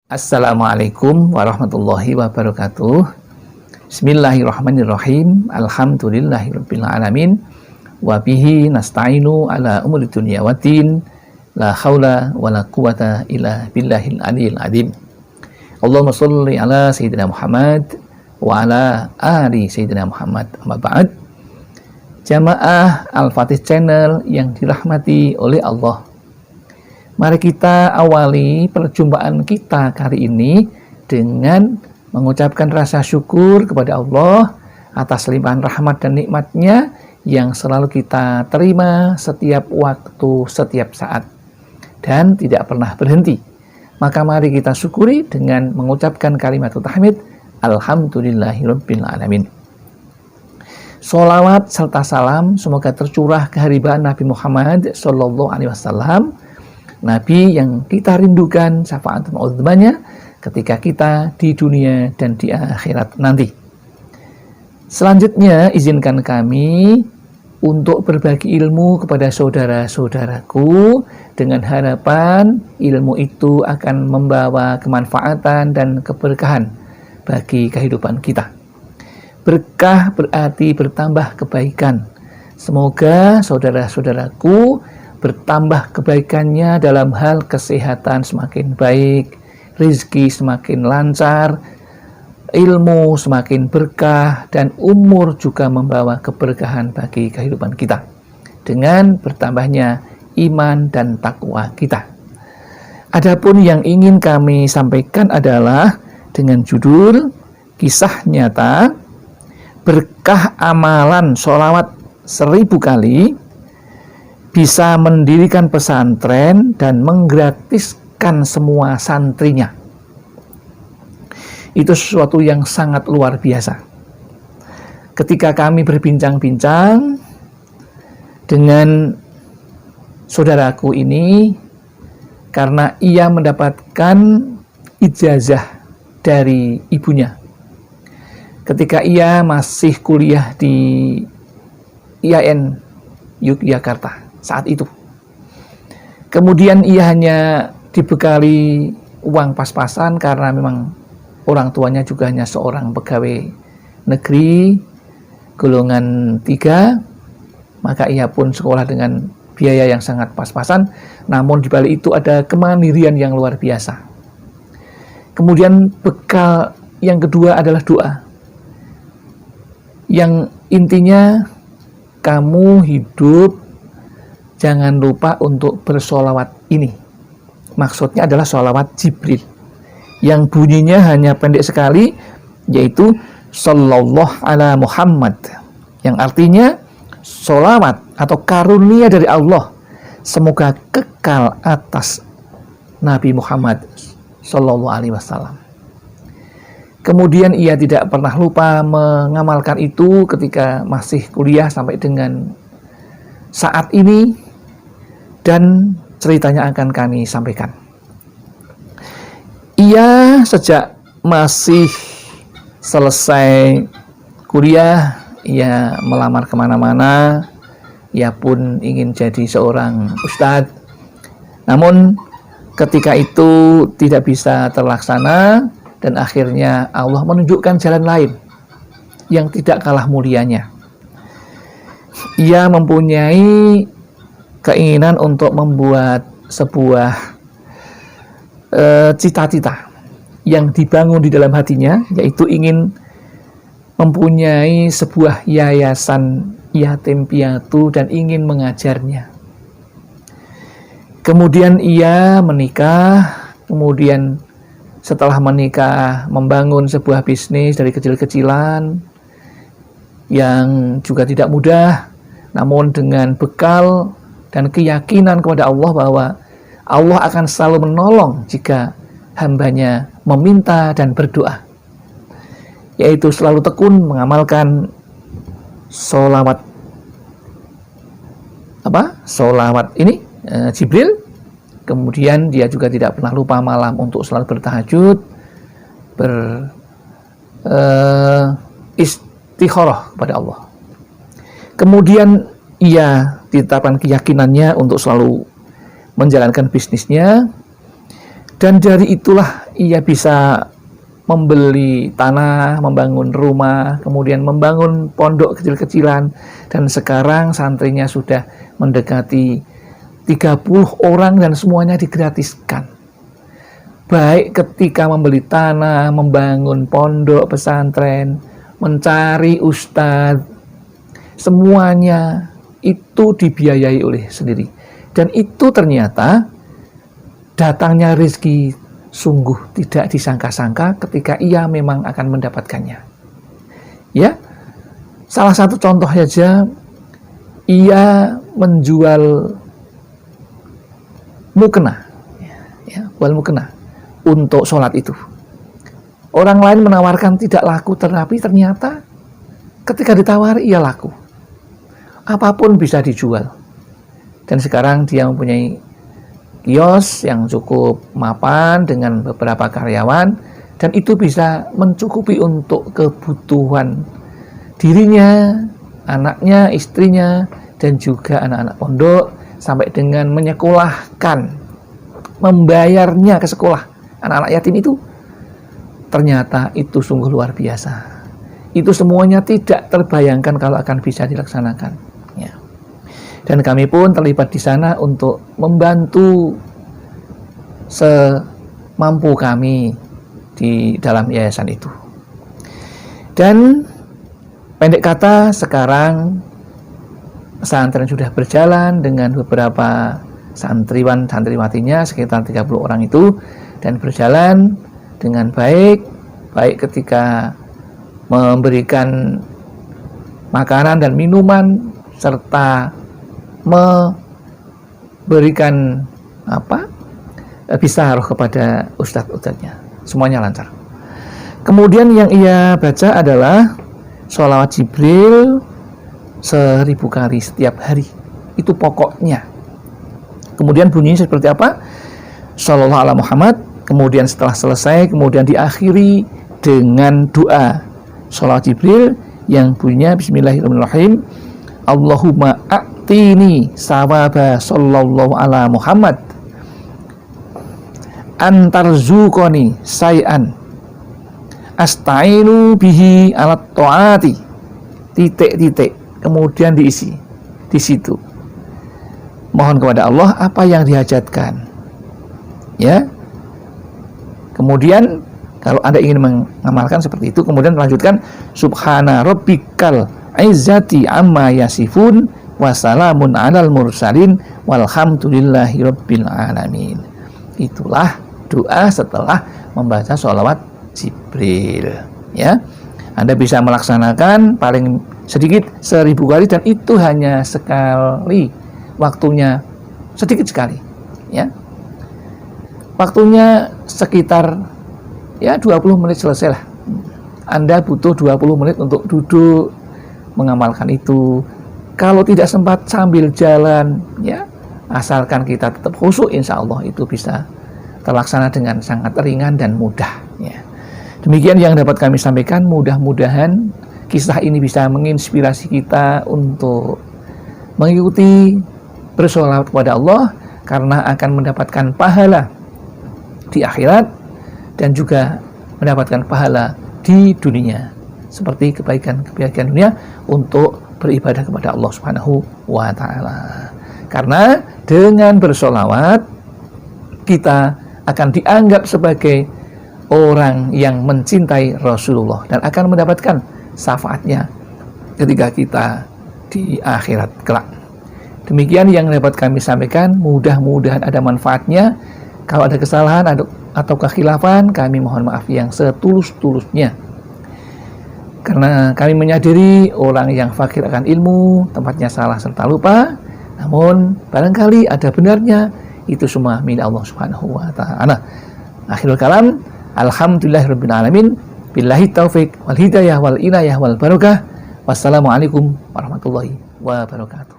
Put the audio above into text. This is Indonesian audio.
Assalamualaikum warahmatullahi wabarakatuh. Bismillahirrahmanirrahim. Alhamdulillahirabbil alamin. Wa bihi nasta'inu ala umuri dunya waddin. La haula wala quwata illa billahil aliyil azim. Allahumma shalli ala sayyidina Muhammad wa ala ali sayyidina Muhammad. Amma ba'd. Jamaah Al-Fatih Channel yang dirahmati oleh Allah. Mari kita awali perjumpaan kita kali ini dengan mengucapkan rasa syukur kepada Allah atas limpahan rahmat dan nikmatnya yang selalu kita terima setiap waktu, setiap saat, dan tidak pernah berhenti. Maka mari kita syukuri dengan mengucapkan kalimat tahmid, Alhamdulillahirabbil alamin. Sholawat serta salam semoga tercurah keharibaan Nabi Muhammad SAW, Nabi yang kita rindukan syafaat maudzumannya ketika kita di dunia dan di akhirat nanti. Selanjutnya izinkan kami untuk berbagi ilmu kepada saudara-saudaraku dengan harapan ilmu itu akan membawa kemanfaatan dan keberkahan bagi kehidupan kita. Berkah berarti bertambah kebaikan. Semoga saudara-saudaraku bertambah kebaikannya dalam hal kesehatan semakin baik, rezeki semakin lancar, ilmu semakin berkah, dan umur juga membawa keberkahan bagi kehidupan kita dengan bertambahnya iman dan takwa kita. Adapun yang ingin kami sampaikan adalah dengan judul kisah nyata berkah amalan sholawat 1000 kali bisa mendirikan pesantren dan menggratiskan semua santrinya. Itu sesuatu yang sangat luar biasa. Ketika kami berbincang-bincang dengan saudaraku ini, karena ia mendapatkan ijazah dari ibunya ketika ia masih kuliah di IAIN Yogyakarta saat itu. Kemudian ia hanya dibekali uang pas-pasan karena memang orang tuanya juga hanya seorang pegawai negeri golongan 3, maka ia pun sekolah dengan biaya yang sangat pas-pasan. Namun di balik itu ada kemandirian yang luar biasa. Kemudian bekal yang kedua adalah doa, yang intinya kamu hidup jangan lupa untuk bersolawat ini. Maksudnya adalah solawat Jibril yang bunyinya hanya pendek sekali, yaitu Sallallahu ala Muhammad, yang artinya solawat atau karunia dari Allah semoga kekal atas Nabi Muhammad Sallallahu alaihi wasallam. Kemudian ia tidak pernah lupa mengamalkan itu ketika masih kuliah sampai dengan saat ini, dan ceritanya akan kami sampaikan. Ia sejak masih selesai kuliah, ia melamar kemana-mana, ia pun ingin jadi seorang ustadz. Namun ketika itu tidak bisa terlaksana, dan akhirnya Allah menunjukkan jalan lain yang tidak kalah mulianya. Ia mempunyai keinginan untuk membuat sebuah cita-cita yang dibangun di dalam hatinya, yaitu ingin mempunyai sebuah yayasan yatim piatu dan ingin mengajarnya. Kemudian ia menikah, kemudian setelah menikah membangun sebuah bisnis dari kecil-kecilan yang juga tidak mudah, namun dengan bekal dan keyakinan kepada Allah bahwa Allah akan selalu menolong jika hambanya meminta dan berdoa, yaitu selalu tekun mengamalkan solawat ini Jibril. Kemudian dia juga tidak pernah lupa malam untuk selalu bertahajud, istikharah kepada Allah. Kemudian ia ditetapkan keyakinannya untuk selalu menjalankan bisnisnya, dan dari itulah ia bisa membeli tanah, membangun rumah, kemudian membangun pondok kecil-kecilan, dan sekarang santrinya sudah mendekati 30 orang dan semuanya digratiskan. Baik ketika membeli tanah, membangun pondok pesantren, mencari ustadz, semuanya itu dibiayai oleh sendiri. Dan itu ternyata datangnya rezeki sungguh tidak disangka-sangka ketika ia memang akan mendapatkannya. Ya, salah satu contoh saja, ia menjual mukena, jual mukena untuk sholat itu. Orang lain menawarkan tidak laku, tetapi ternyata ketika ditawari ia laku. Apapun bisa dijual. Dan sekarang dia mempunyai kios yang cukup mapan dengan beberapa karyawan, dan itu bisa mencukupi untuk kebutuhan dirinya, anaknya, istrinya, dan juga anak-anak pondok, sampai dengan menyekolahkan, membayarnya ke sekolah anak-anak yatim itu. Ternyata itu sungguh luar biasa. Itu semuanya tidak terbayangkan kalau akan bisa dilaksanakan, ya. Dan kami pun terlibat di sana untuk membantu semampu kami di dalam yayasan itu. Dan pendek kata, sekarang pesantren sudah berjalan dengan beberapa santriwan santriwatinya sekitar 30 orang itu, dan berjalan dengan baik ketika memberikan makanan dan minuman serta memberikan bisaroh kepada ustadz-ustadznya, semuanya lancar. Kemudian yang ia baca adalah sholawat Jibril 1000 kali setiap hari, itu pokoknya. Kemudian bunyinya seperti apa? Shallallahu ala Muhammad. Kemudian setelah selesai, kemudian diakhiri dengan doa sholawat Jibril yang bunyinya Bismillahirrahmanirrahim. Allahumma a'tini sawaba sallallahu ala Muhammad antarzuqoni say'an asta'inu bihi alat ta'ati, titik-titik, kemudian diisi di situ. Mohon kepada Allah apa yang dihajatkan, ya. Kemudian kalau Anda ingin mengamalkan seperti itu, kemudian lanjutkan subhana rabbikal izzati amma yasifun wa salamun alal mursalin walhamdulillahi rabbil alamin. Itulah doa setelah membaca sholawat Jibril, ya. Anda bisa melaksanakan paling sedikit 1000 kali, dan itu hanya sekali, waktunya sedikit sekali, ya. Waktunya sekitar 20 menit selesai lah. Anda butuh 20 menit untuk duduk mengamalkan itu. Kalau tidak sempat sambil jalan, ya, asalkan kita tetap khusyuk, insya Allah itu bisa terlaksana dengan sangat ringan dan mudah, ya. Demikian yang dapat kami sampaikan. Mudah-mudahan kisah ini bisa menginspirasi kita untuk mengikuti bersolawat kepada Allah, karena akan mendapatkan pahala di akhirat dan juga mendapatkan pahala di dunia, seperti kebaikan-kebaikan dunia untuk beribadah kepada Allah Subhanahu wa ta'ala. Karena dengan bersolawat kita akan dianggap sebagai orang yang mencintai Rasulullah dan akan mendapatkan syafaatnya ketika kita di akhirat kelak. Demikian yang dapat kami sampaikan. Mudah-mudahan ada manfaatnya. Kalau ada kesalahan atau kekhilafan, kami mohon maaf yang setulus-tulusnya. Karena kami menyadari orang yang fakir akan ilmu, tempatnya salah serta lupa. Namun barangkali ada benarnya, itu semua milik Allah Subhanahu wa ta'ala. Akhirul kalam, alhamdulillahirabbil alamin, billahi taufik wal hidayah wal inayah wal barakah. Wassalamualaikum warahmatullahi wabarakatuh.